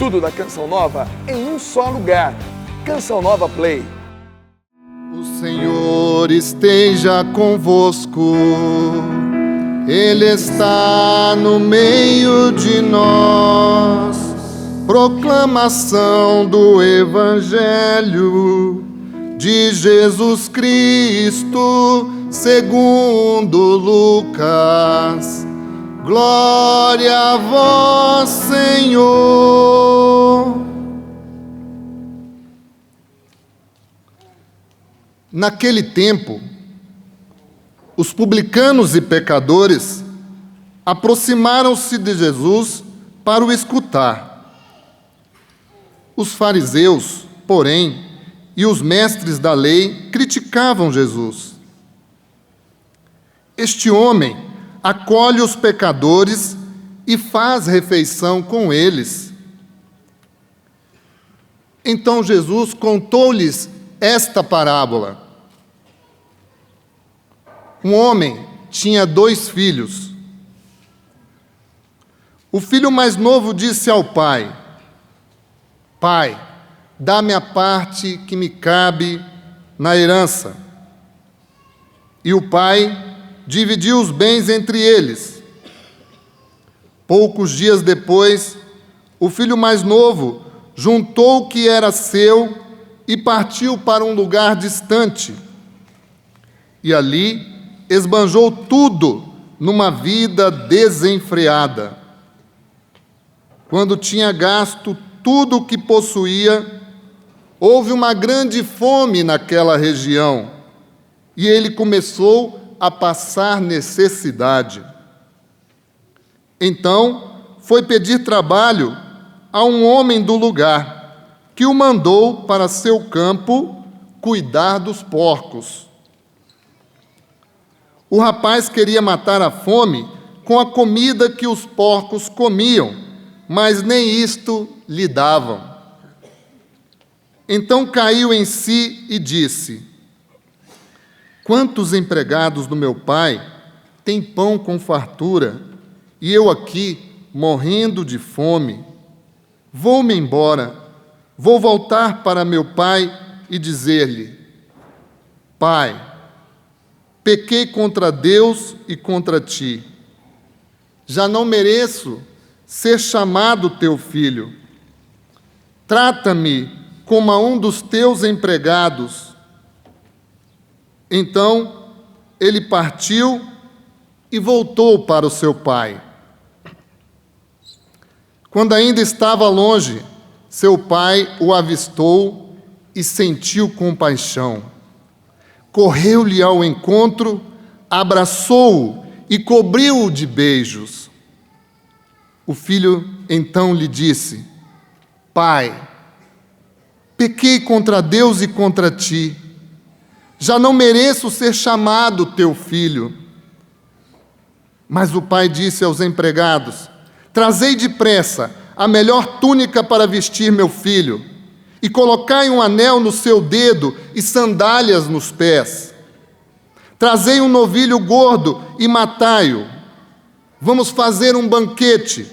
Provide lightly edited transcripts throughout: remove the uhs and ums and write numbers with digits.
Tudo da Canção Nova em um só lugar. Canção Nova Play. O Senhor esteja convosco, Ele está no meio de nós. Proclamação do Evangelho de Jesus Cristo, segundo Lucas. Glória a vós, Senhor. Naquele tempo, os publicanos e pecadores aproximaram-se de Jesus para o escutar. Os fariseus, porém, e os mestres da lei criticavam Jesus. Este homem acolhe os pecadores e faz refeição com eles. Então Jesus contou-lhes esta parábola. Um homem tinha 2 filhos. O filho mais novo disse ao pai: Pai, dá-me a parte que me cabe na herança. E o pai dividiu os bens entre eles. Poucos dias depois, o filho mais novo juntou o que era seu e partiu para um lugar distante. E ali esbanjou tudo numa vida desenfreada. Quando tinha gasto tudo o que possuía, houve uma grande fome naquela região e ele começou a passar necessidade. Então foi pedir trabalho a um homem do lugar, que o mandou para seu campo cuidar dos porcos. O rapaz queria matar a fome com a comida que os porcos comiam, mas nem isto lhe davam. Então caiu em si e disse: Quantos empregados do meu pai têm pão com fartura, e eu aqui morrendo de fome? Vou-me embora, vou voltar para meu pai e dizer-lhe: Pai, pequei contra Deus e contra ti. Já não mereço ser chamado teu filho. Trata-me como a um dos teus empregados. Então ele partiu e voltou para o seu pai. Quando ainda estava longe, seu pai o avistou e sentiu compaixão. Correu-lhe ao encontro, abraçou-o e cobriu-o de beijos. O filho então lhe disse: Pai, pequei contra Deus e contra ti. Já não mereço ser chamado teu filho. Mas o pai disse aos empregados: Trazei depressa a melhor túnica para vestir meu filho, e colocai um anel no seu dedo e sandálias nos pés. Trazei um novilho gordo e matai-o. Vamos fazer um banquete,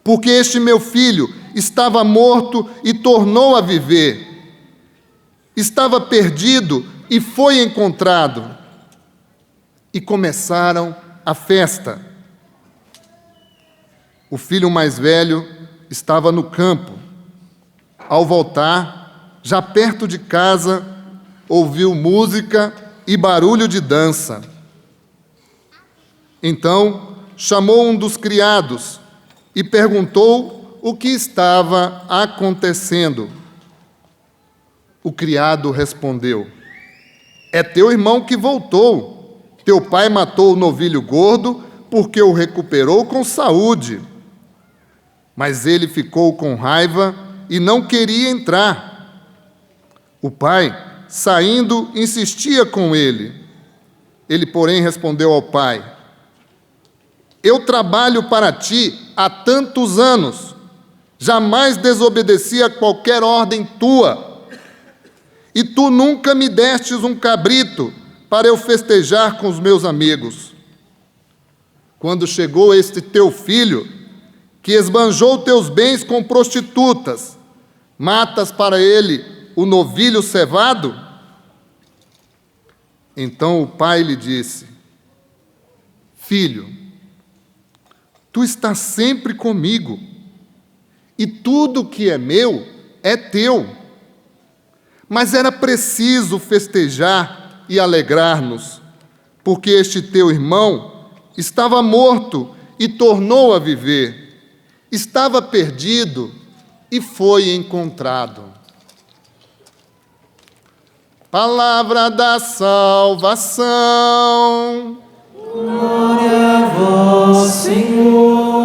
porque este meu filho estava morto e tornou a viver. Estava perdido e foi encontrado. E começaram a festa. O filho mais velho estava no campo. Ao voltar, já perto de casa, ouviu música e barulho de dança. Então chamou um dos criados e perguntou o que estava acontecendo. O criado respondeu: É teu irmão que voltou. Teu pai matou o novilho gordo porque o recuperou com saúde. Mas ele ficou com raiva e não queria entrar. O pai, saindo, insistia com ele. Ele, porém, respondeu ao pai: Eu trabalho para ti há tantos anos, jamais desobedeci a qualquer ordem tua. E tu nunca me destes um cabrito para eu festejar com os meus amigos. Quando chegou este teu filho, que esbanjou teus bens com prostitutas, matas para ele o novilho cevado? Então o pai lhe disse: Filho, tu estás sempre comigo, e tudo que é meu é teu. Mas era preciso festejar e alegrar-nos, porque este teu irmão estava morto e tornou a viver, estava perdido e foi encontrado. Palavra da salvação. Glória a vós, Senhor.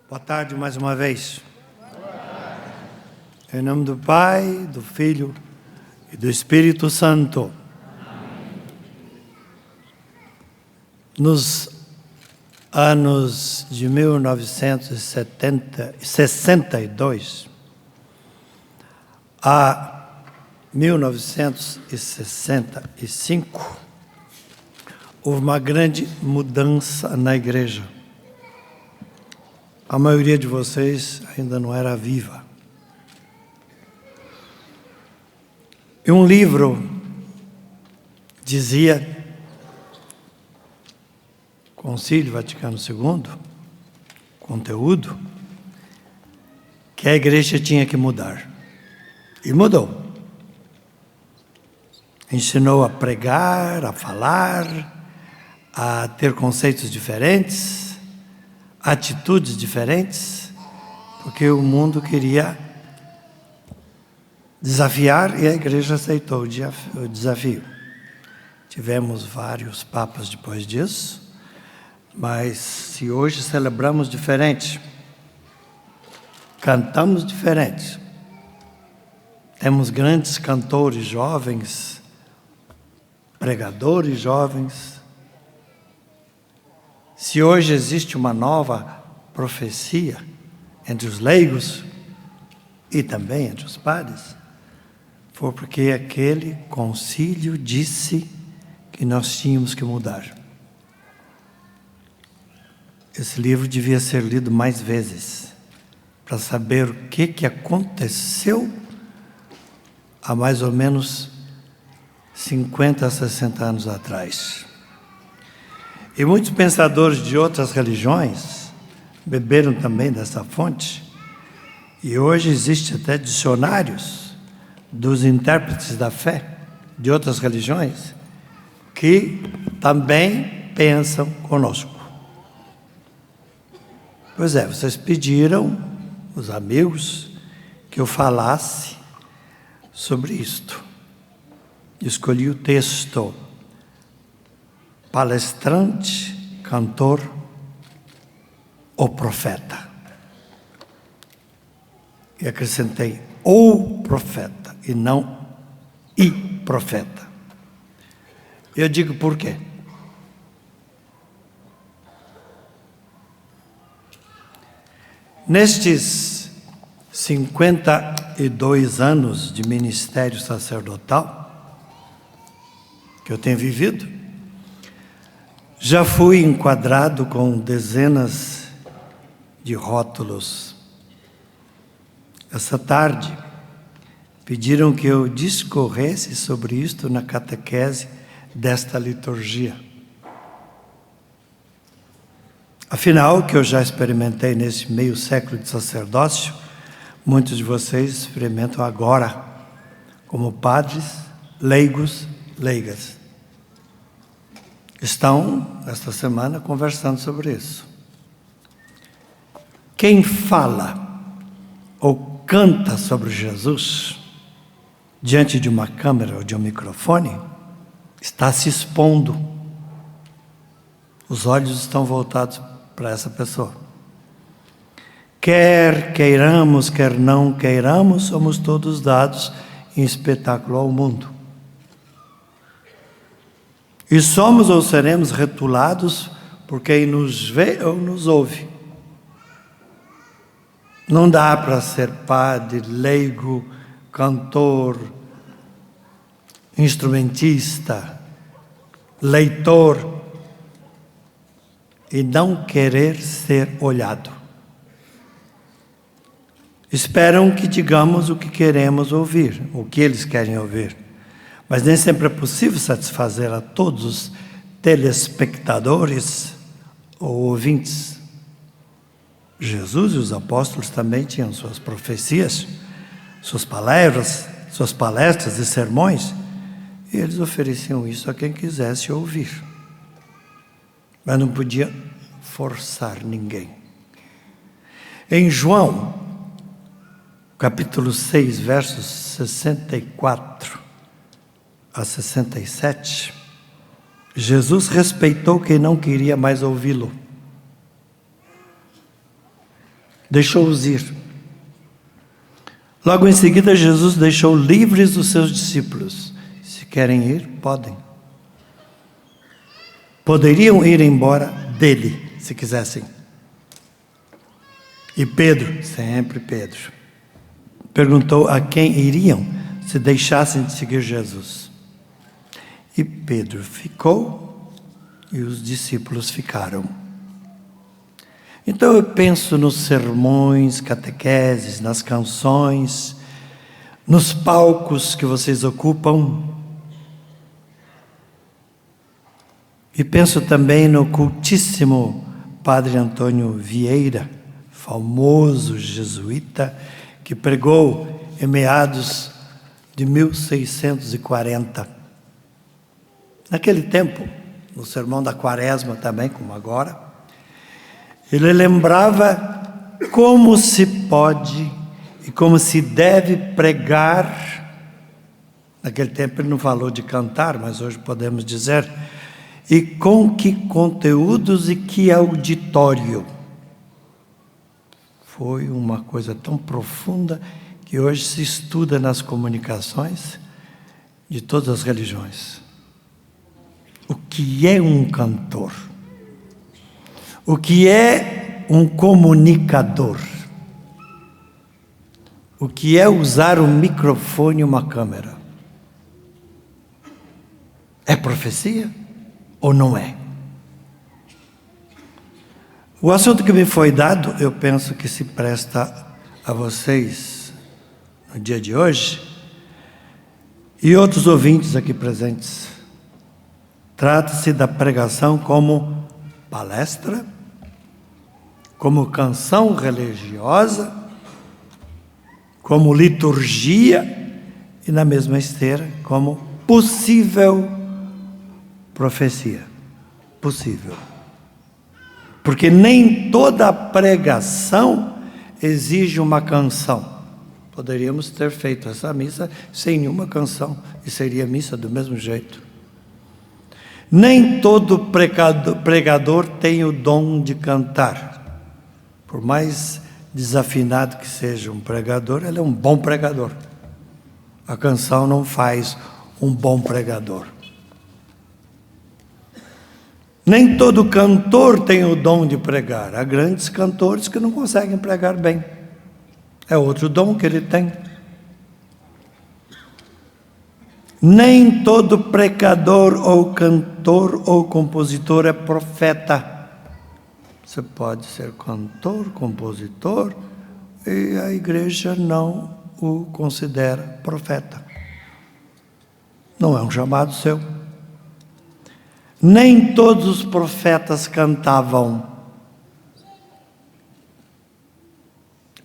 Boa tarde mais uma vez. Em nome do Pai, do Filho e do Espírito Santo. Nos anos de 1962 a 1965, houve uma grande mudança na igreja. A maioria de vocês ainda não era viva. E um livro dizia, Concílio Vaticano II, conteúdo, que a igreja tinha que mudar. E mudou. Ensinou a pregar, a falar, a ter conceitos diferentes, atitudes diferentes, porque o mundo queria desafiar e a igreja aceitou o desafio. Tivemos vários papas depois disso, mas se hoje celebramos diferente, cantamos diferente, temos grandes cantores jovens, pregadores jovens. Se hoje existe uma nova profecia entre os leigos e também entre os padres, foi porque aquele concílio disse que nós tínhamos que mudar. Esse livro devia ser lido mais vezes, para saber o que aconteceu há mais ou menos 50 a 60 anos atrás. E muitos pensadores de outras religiões beberam também dessa fonte, e hoje existem até dicionários dos intérpretes da fé de outras religiões que também pensam conosco. Pois é, vocês pediram, os amigos, que eu falasse sobre isto. Escolhi o texto: palestrante, cantor, o profeta. E acrescentei o profeta e não e profeta. Eu digo por quê? Nestes 52 anos de ministério sacerdotal que eu tenho vivido, já fui enquadrado com dezenas de rótulos. Essa tarde, pediram que eu discorresse sobre isto na catequese desta liturgia. Afinal, o que eu já experimentei nesse meio século de sacerdócio, muitos de vocês experimentam agora, como padres, leigos, leigas. Estão, esta semana, conversando sobre isso. Quem fala ou canta sobre Jesus diante de uma câmera ou de um microfone está se expondo. Os olhos estão voltados para essa pessoa. Quer queiramos, quer não queiramos, somos todos dados em espetáculo ao mundo. E somos ou seremos rotulados por quem nos vê ou nos ouve. Não dá para ser padre, leigo, cantor, instrumentista, leitor e não querer ser olhado. Esperam que digamos o que queremos ouvir, o que eles querem ouvir. Mas nem sempre é possível satisfazer a todos os telespectadores ou ouvintes. Jesus e os apóstolos também tinham suas profecias, suas palestras e sermões, e eles ofereciam isso a quem quisesse ouvir. Mas não podia forçar ninguém. Em João, capítulo 6, versos 64 a 67, Jesus respeitou quem não queria mais ouvi-lo. Deixou-os ir. Logo em seguida, Jesus deixou livres os seus discípulos. Se querem ir, podem. Poderiam ir embora dele, se quisessem. E Pedro, sempre Pedro, perguntou a quem iriam se deixassem de seguir Jesus. E Pedro ficou e os discípulos ficaram. Então eu penso nos sermões, catequeses, nas canções, nos palcos que vocês ocupam. E penso também no cultíssimo Padre Antônio Vieira, famoso jesuíta, que pregou em meados de 1640. Naquele tempo, no sermão da Quaresma também, como agora, ele lembrava como se pode e como se deve pregar. Naquele tempo ele não falou de cantar, mas hoje podemos dizer, e com que conteúdos e que auditório. Foi uma coisa tão profunda que hoje se estuda nas comunicações de todas as religiões. O que é um cantor? O que é um comunicador? O que é usar um microfone e uma câmera? É profecia ou não é? O assunto que me foi dado, eu penso que se presta a vocês no dia de hoje e outros ouvintes aqui presentes. Trata-se da pregação como palestra, como canção religiosa, como liturgia e, na mesma esteira, como possível profecia. Possível. Porque nem toda pregação exige uma canção. Poderíamos ter feito essa missa sem nenhuma canção e seria missa do mesmo jeito. Nem todo pregador tem o dom de cantar. Por mais desafinado que seja um pregador, ele é um bom pregador. A canção não faz um bom pregador. Nem todo cantor tem o dom de pregar. Há grandes cantores que não conseguem pregar bem. É outro dom que ele tem. Nem todo pregador ou cantor ou compositor é profeta. Você pode ser cantor, compositor, e a igreja não o considera profeta. Não é um chamado seu. Nem todos os profetas cantavam.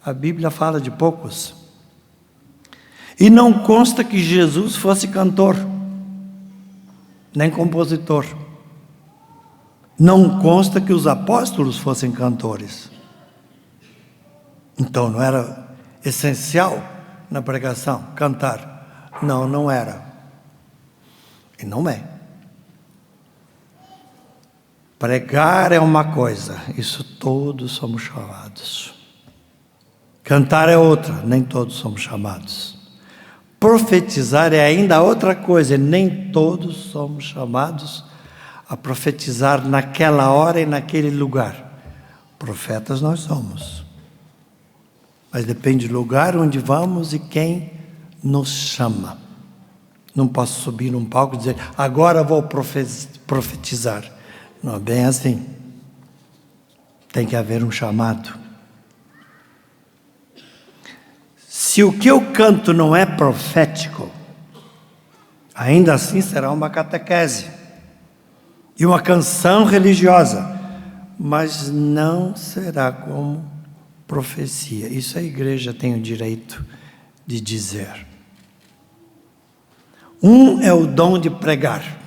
A Bíblia fala de poucos. E não consta que Jesus fosse cantor, nem compositor. Não consta que os apóstolos fossem cantores. Então não era essencial na pregação cantar. Não, não era. E não é. Pregar é uma coisa, isso todos somos chamados. Cantar é outra, nem todos somos chamados. Profetizar é ainda outra coisa, nem todos somos chamados a profetizar naquela hora e naquele lugar. Profetas nós somos. Mas depende do lugar onde vamos e quem nos chama. Não posso subir num palco e dizer, agora vou profetizar. Não é bem assim. Tem que haver um chamado. Se o que eu canto não é profético, ainda assim será uma catequese e uma canção religiosa, mas não será como profecia. Isso a igreja tem o direito de dizer. Um é o dom de pregar.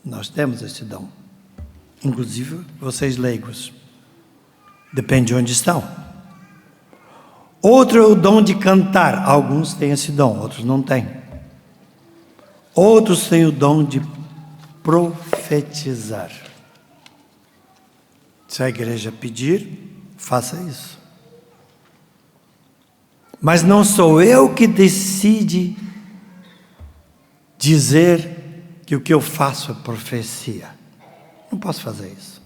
Nós temos esse dom. Inclusive, vocês leigos. Depende de onde estão. Outro é o dom de cantar. Alguns têm esse dom, outros não têm. Outros têm o dom de profetizar. Se a igreja pedir, faça isso. Mas não sou eu que decide dizer que o que eu faço é profecia. Não posso fazer isso.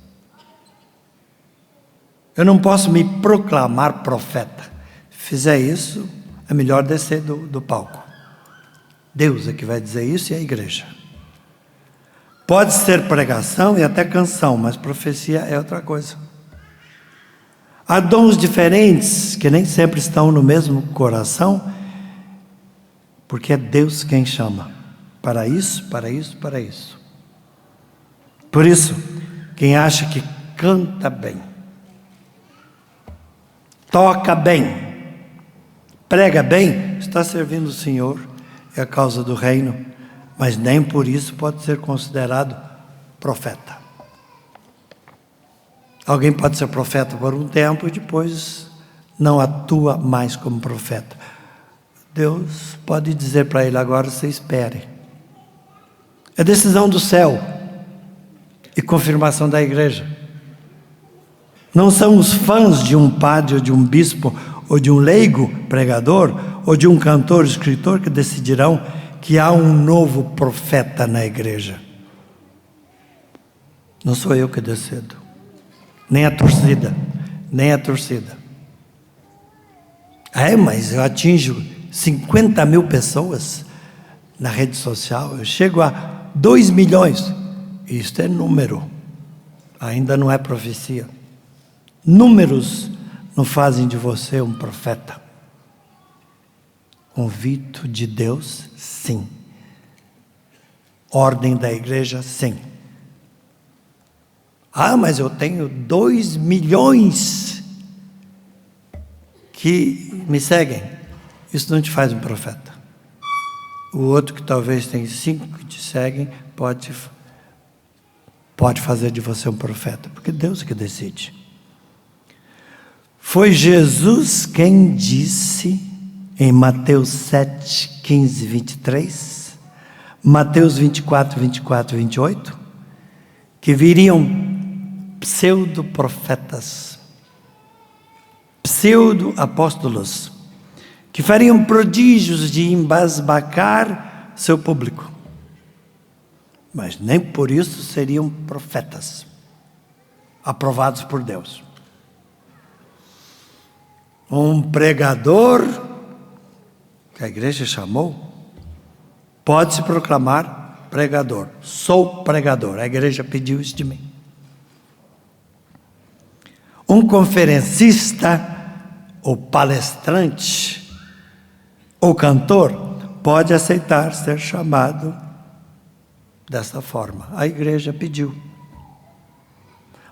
Eu não posso me proclamar profeta. Se fizer isso, é melhor descer do palco. Deus é que vai dizer isso e a igreja. Pode ser pregação e até canção, mas profecia é outra coisa. Há dons diferentes que nem sempre estão no mesmo coração, porque é Deus quem chama. Para isso, para isso, para isso. Por isso, quem acha que canta bem, toca bem, prega bem, está servindo o Senhor, é a causa do reino, mas nem por isso pode ser considerado profeta. Alguém pode ser profeta por um tempo e depois não atua mais como profeta. Deus pode dizer para ele, agora você espere. É decisão do céu e confirmação da igreja. Não são os fãs de um padre, ou de um bispo, ou de um leigo pregador, ou de um cantor, escritor, que decidirão que há um novo profeta na igreja. Não sou eu que decido, nem a torcida, nem a torcida. Mas eu atinjo 50 mil pessoas na rede social, eu chego a 2 milhões. Isto é número, ainda não é profecia. Números não fazem de você um profeta. Convite de Deus, sim. Ordem da igreja, sim. Mas eu tenho 2 milhões que me seguem. Isso não te faz um profeta. O outro que talvez tenha 5 que te seguem, pode fazer de você um profeta, porque Deus é que decide. Foi Jesus quem disse em Mateus 7, 15, 23, Mateus 24, 24, 28, que viriam pseudo-profetas, pseudo-apóstolos, que fariam prodígios de embasbacar seu público, mas nem por isso seriam profetas, aprovados por Deus. Um pregador, que a igreja chamou, pode se proclamar pregador. Sou pregador, a igreja pediu isso de mim. Um conferencista, ou palestrante, ou cantor, pode aceitar ser chamado dessa forma. A igreja pediu.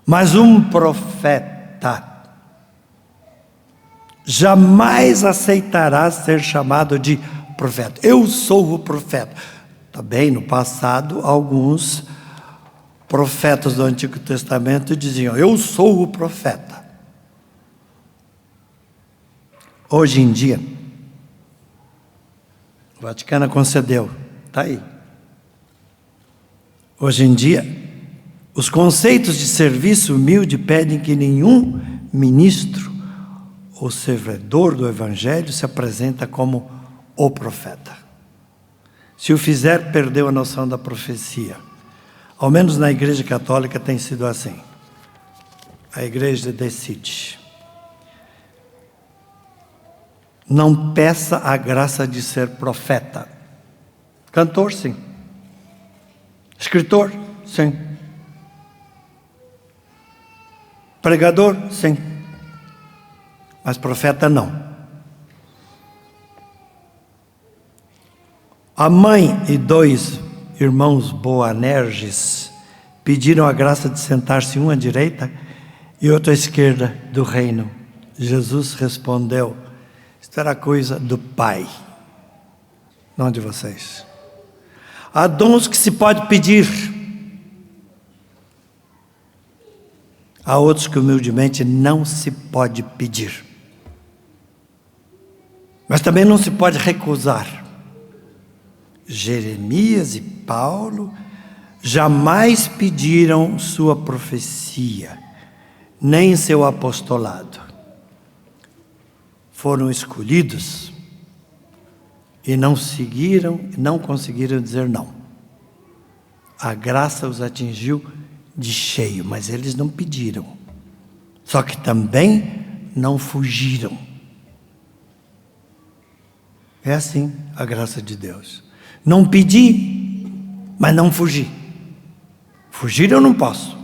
Mas um profeta jamais aceitará ser chamado de profeta. Eu sou o profeta. Também no passado, alguns profetas do Antigo Testamento diziam, eu sou o profeta. Hoje em dia, o Vaticano concedeu, está aí, Hoje em dia, os conceitos de serviço humilde pedem que nenhum ministro ou servidor do Evangelho se apresenta como o profeta. Se o fizer, perdeu a noção da profecia. Ao menos na Igreja Católica tem sido assim. A Igreja decide. Não peça a graça de ser profeta. Cantor, sim. Escritor, sim. Pregador, sim. Mas profeta, não. A mãe e 2 irmãos Boanerges pediram a graça de sentar-se um à direita e outro à esquerda do reino. Jesus respondeu: isto era coisa do Pai, não de vocês. Há dons que se pode pedir. Há outros que humildemente não se pode pedir. Mas também não se pode recusar. Jeremias e Paulo jamais pediram sua profecia, nem seu apostolado. Foram escolhidos e não conseguiram dizer não. A graça os atingiu de cheio, mas eles não pediram. Só que também não fugiram. É assim a graça de Deus. Não pedi, mas não fugi. Fugir eu não posso.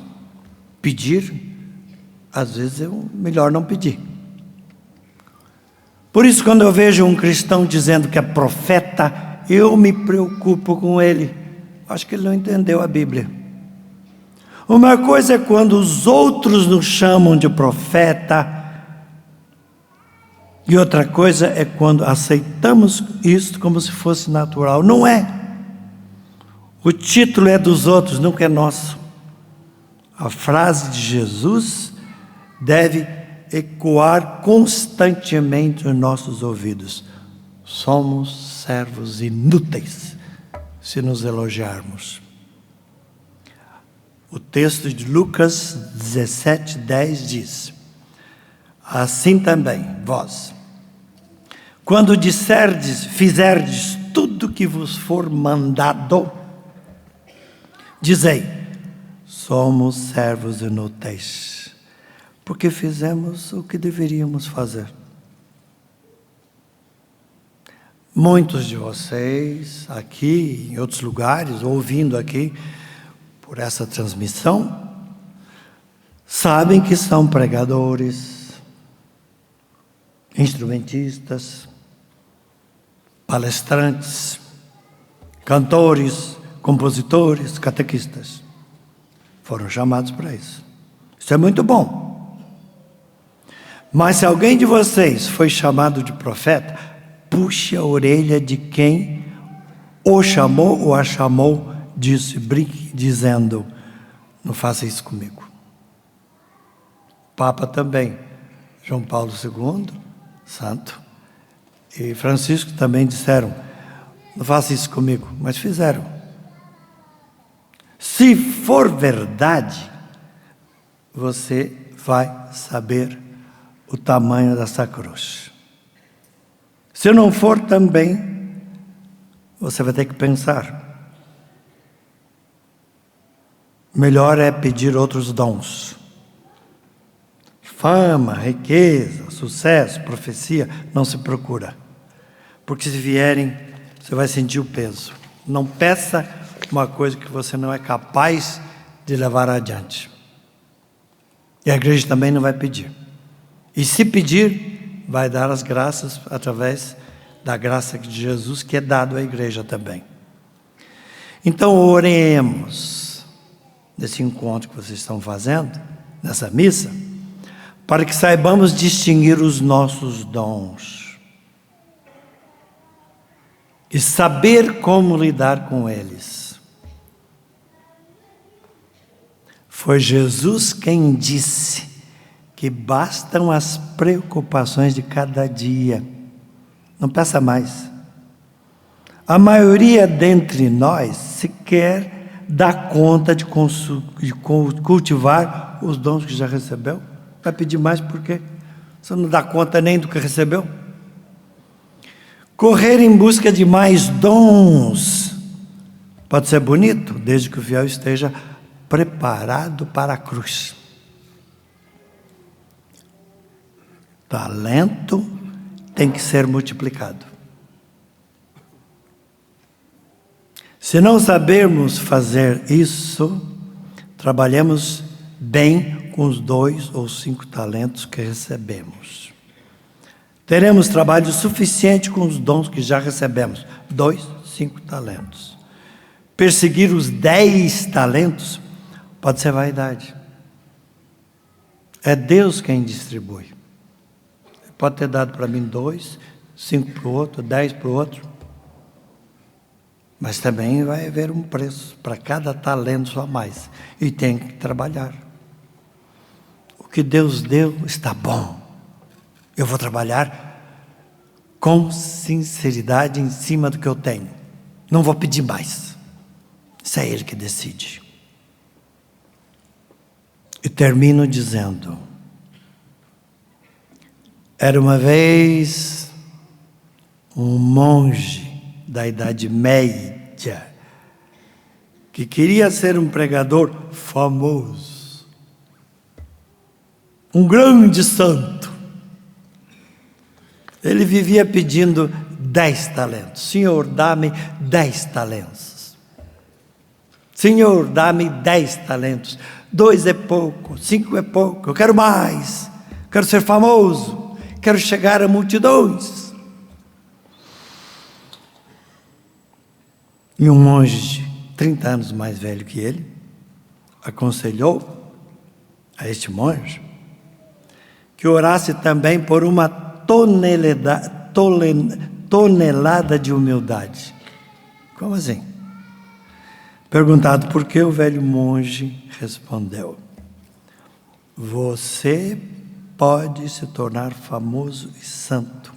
Pedir, às vezes é melhor não pedir. Por isso, quando eu vejo um cristão dizendo que é profeta, eu me preocupo com ele. Acho que ele não entendeu a Bíblia. Uma coisa é quando os outros nos chamam de profeta, e outra coisa é quando aceitamos isso como se fosse natural. Não é. O título é dos outros, nunca é nosso. A frase de Jesus deve ecoar constantemente nos nossos ouvidos. Somos servos inúteis se nos elogiarmos. O texto de Lucas 17:10 diz: assim também, vós, quando fizerdes tudo que vos for mandado, dizei: somos servos inúteis, porque fizemos o que deveríamos fazer. Muitos de vocês aqui, em outros lugares, ouvindo aqui por essa transmissão, sabem que são pregadores, instrumentistas, palestrantes, cantores, compositores, catequistas. Foram chamados para isso. Isso é muito bom. Mas se alguém de vocês foi chamado de profeta, puxe a orelha de quem o chamou ou a chamou disso, e brinque dizendo: não faça isso comigo. Papa também, João Paulo II, santo, e Francisco também disseram: não faça isso comigo, mas fizeram. Se for verdade, você vai saber o tamanho dessa cruz. Se não for também, você vai ter que pensar. Melhor é pedir outros dons. Fama, riqueza, sucesso, profecia, não se procura. Porque se vierem, você vai sentir o peso. Não peça uma coisa que você não é capaz de levar adiante. E a igreja também não vai pedir. E se pedir, vai dar as graças através da graça de Jesus, que é dado à igreja também. Então, oremos nesse encontro que vocês estão fazendo, nessa missa, para que saibamos distinguir os nossos dons e saber como lidar com eles. Foi Jesus quem disse que bastam as preocupações de cada dia. Não peça mais. A maioria dentre nós sequer dar conta de cultivar os dons que já recebeu? Vai pedir mais por quê? Você não dá conta nem do que recebeu? Correr em busca de mais dons pode ser bonito, desde que o fiel esteja preparado para a cruz. Talento tem que ser multiplicado. Se não sabermos fazer isso, trabalhemos bem com os 2 ou 5 talentos que recebemos. Teremos trabalho suficiente com os dons que já recebemos. 2, 5 talentos. Perseguir os 10 talentos pode ser vaidade. É Deus quem distribui. Pode ter dado para mim 2, 5 para o outro, 10 para o outro. Mas também vai haver um preço para cada talento a mais. E tem que trabalhar. O que Deus deu está bom. Eu vou trabalhar com sinceridade em cima do que eu tenho. Não vou pedir mais. Isso é Ele que decide. E termino dizendo: era uma vez um monge da Idade Média que queria ser um pregador famoso, um grande santo. Ele vivia pedindo 10 talentos. Senhor, dá-me 10 talentos. Senhor, dá-me 10 talentos. 2 é pouco, 5 é pouco. Eu quero mais. Quero ser famoso. Quero chegar a multidões. E um monge, 30 anos mais velho que ele, aconselhou a este monge que orasse também por uma tonelada de humildade. Como assim? Perguntado por que, o velho monge respondeu: você pode se tornar famoso e santo.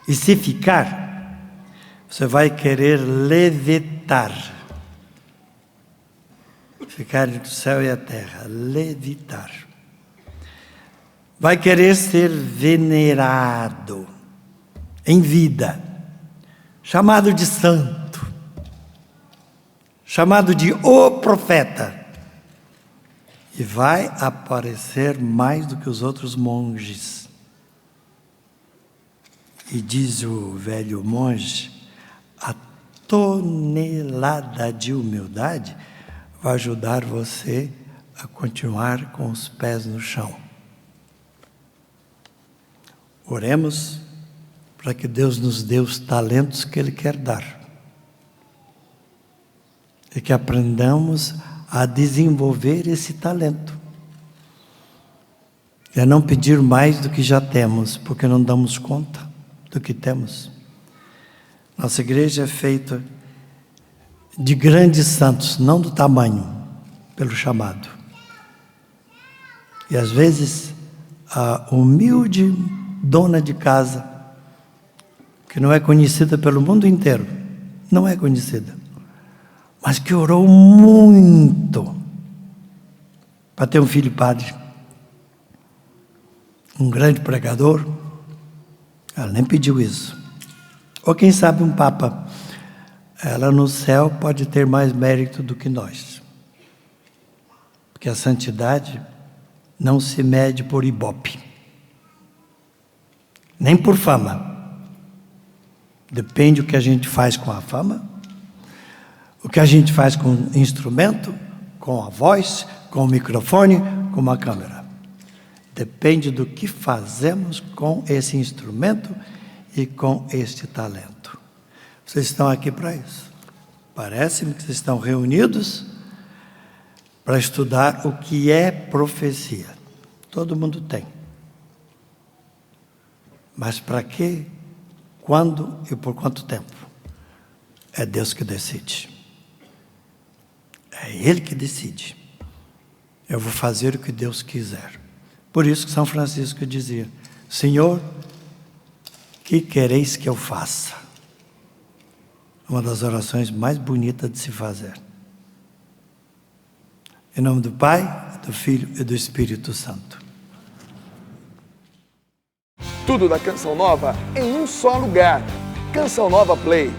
E se ficar, você vai querer levitar. Ficar entre o céu e a terra, levitar. Vai querer ser venerado em vida, chamado de santo, chamado de o profeta, e vai aparecer mais do que os outros monges. E diz o velho monge: a tonelada de humildade vai ajudar você a continuar com os pés no chão. Oremos para que Deus nos dê os talentos que Ele quer dar. E que aprendamos a desenvolver esse talento. E a não pedir mais do que já temos, porque não damos conta do que temos. Nossa igreja é feita de grandes santos, não do tamanho, pelo chamado. E às vezes, a humilde dona de casa, que não é conhecida pelo mundo inteiro, não é conhecida, mas que orou muito para ter um filho padre, um grande pregador. Ela nem pediu isso. Ou quem sabe um papa. Ela no céu pode ter mais mérito do que nós, porque a santidade não se mede por ibope, nem por fama. Depende do que a gente faz com a fama, o que a gente faz com o instrumento, com a voz, com o microfone, com uma câmera. Depende do que fazemos com esse instrumento e com este talento. Vocês estão aqui para isso. Parece-me que vocês estão reunidos para estudar o que é profecia. Todo mundo tem. Mas para quê, quando e por quanto tempo? É Deus que decide. É Ele que decide. Eu vou fazer o que Deus quiser. Por isso que São Francisco dizia: Senhor, que quereis que eu faça? Uma das orações mais bonitas de se fazer. Em nome do Pai, do Filho e do Espírito Santo. Tudo da Canção Nova em um só lugar. Canção Nova Play.